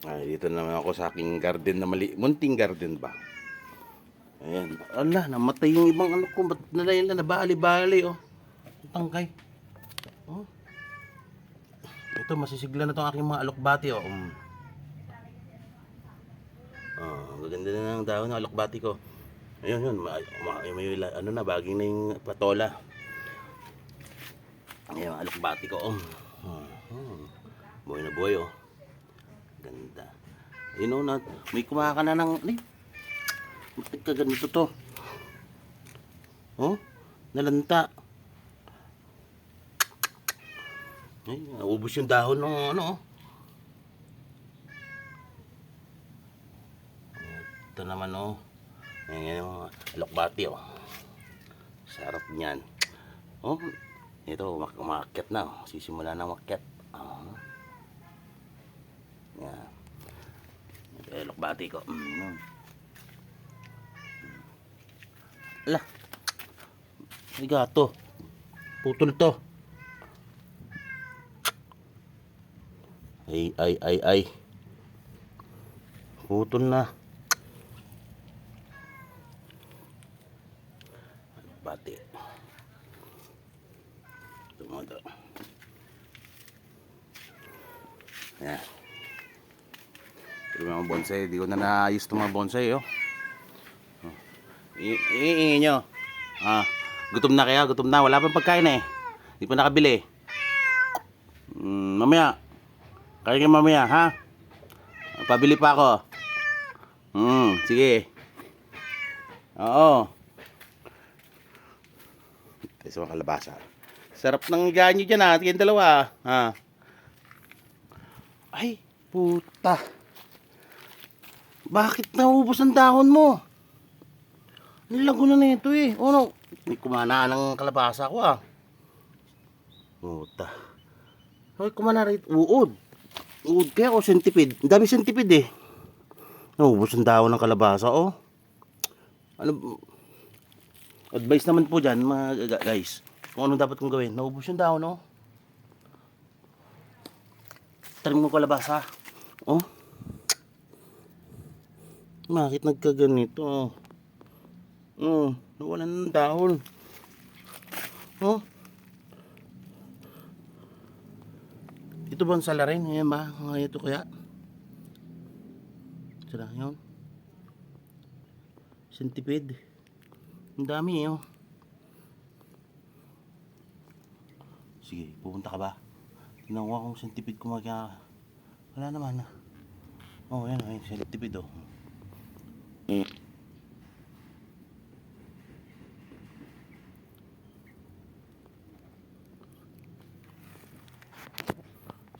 Ay, dito naman ako sa aking garden na munting garden ba. Ayan. Ala, namatay yung ibang ano ko. Ba't nila nabali-bali oh. Tangkay. Oh. Ito, masisigla na tong aking mga alokbati oh. Oh, maganda na ng dahon ng alokbati ko. Ayun, yun. May ano na, baging na yung patola. Ayan, alokbati ko oh. Buhay na buhay oh. Ganda. Ayun oh, may kumaka na ng... Ba't ka ganito to? Oh, nalanta. Ay, naubos yung dahon ng ano. Ito naman oh. Ayan yung alokbati oh. Sarap niyan. Oh, ito umakyat na oh. Sisimula na umakyat. Yan. Ito yung alokbati ko. Ala. Ay gato. Putol to. Ay. Putol na. Bati. Tumodo. Yan. Ito mga bonsai. Di ko na naayos itong mga bonsai oh. Iingin nyo. Gutom na kaya? Gutom na. Wala pang pagkain eh. Di pa nakabili. Mamaya. Kaya kayo mamaya ha? Pabili pa ako. Sige. Oo. Ito sa mga kalabasa. Sarap ng higaan nyo dyan ha. Tingin dalawa ha. Ay, puta. Bakit naubos ang dahon mo? Nilago na nito eh. Ano? May kumana ng kalabasa ko ah. Puta. Ay, kumana rin. Uod. Uod kaya o centipede. Ang dami centipede eh. Naubos ang dahon ng kalabasa oh. Ano? Advice naman po dyan mga guys. Kung anong dapat kong gawin. Naubos yung dahon oh. Tarim mo kalabasa. Oh. Bakit nagkaganito? Nawalan ng dahon. Oh. Ito ba ang salarin? Ayan ba? Ito kaya? Sila yun. Centipede. Ang dami eh oh. Sige, pupunta ka ba? Tinawa kong centipede ko wala naman ah. Oh, ayan, ayan, centipede oh.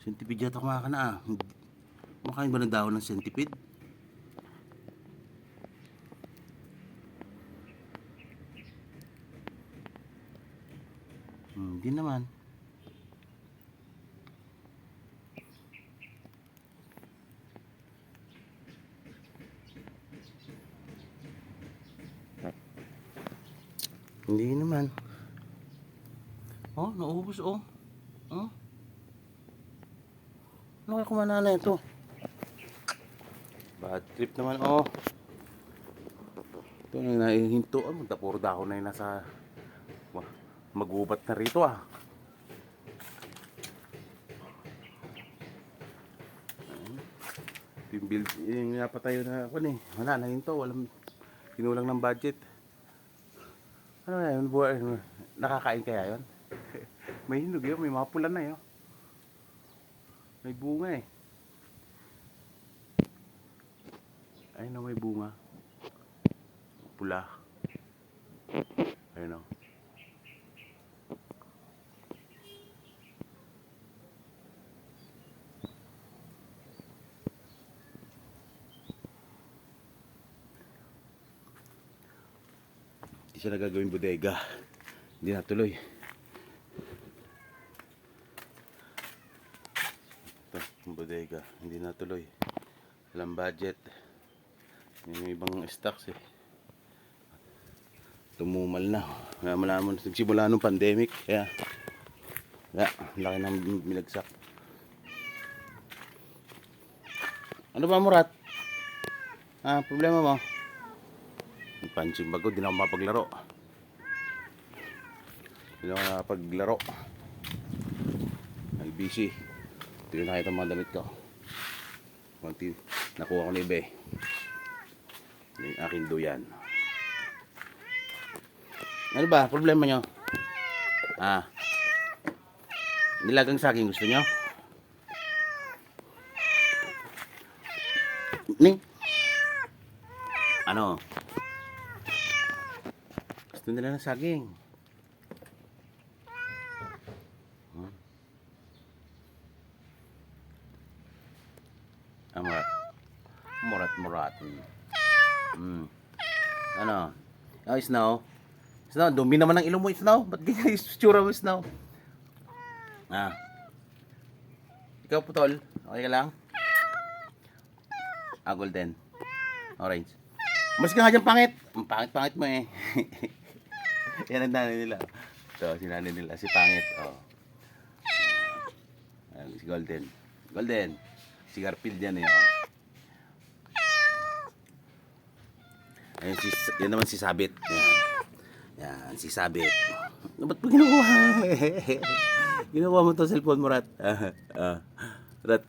Centipede yata kumakana ah. Kumakain ba ng dahon ng centipede? Hindi naman. Hindi naman. Oh, naubos oh. Oh. Ano kaya kumana na ito? Bad trip naman oh. Ito na nahihinto. Puro dahon na yun nasa magubat na rito ah. Yung build, yung napatayo na ako eh. Wala na hinto. Walang kinulang ng budget. Ano na yun? Nakakain kaya yun? May hinog yun. May mga pula na yun. May bunga eh. Ayun na may bunga. Pula. Ayun o. Hindi siya nagagawing bodega. Hindi natuloy. Ito, yung bodega. Hindi natuloy. Walang budget. Yung ibang stocks eh. Tumumal na. Malaman, nagsimula nung pandemic. Kaya, laki ng binagsak. Ano ba, Murat? Problema mo? Yung punching bag ko, di na ako mapaglaro. Di na ako mapaglaro. Ay, busy. Ito yung nakita mga damit ko. Kunti, nakuha ko ni Ibe. Yung aking duyan. Ano ba? Problema nyo? Nilagang saging gusto nyo? Ning? Ano? Gusto nila ng saging. Murat. Murat. Ano? Snow. Snow, dumi naman ang ilong mo, Snow. Ba't ganyan yung tsura mo, Snow? Ikaw, Putol. Okay ka lang? Golden. Orange. Mas ka nga dyan, pangit. Ang pangit mo eh. Yan ang nanay nila. Ito, si nanay nila. Si pangit. Si Golden. Golden. Si Garfield yan eh. Ayun, yan naman si Sabit. Yan, si Sabit. Ba't mo ginawa? Ginawa mo to cellphone mo, Rat. Rat.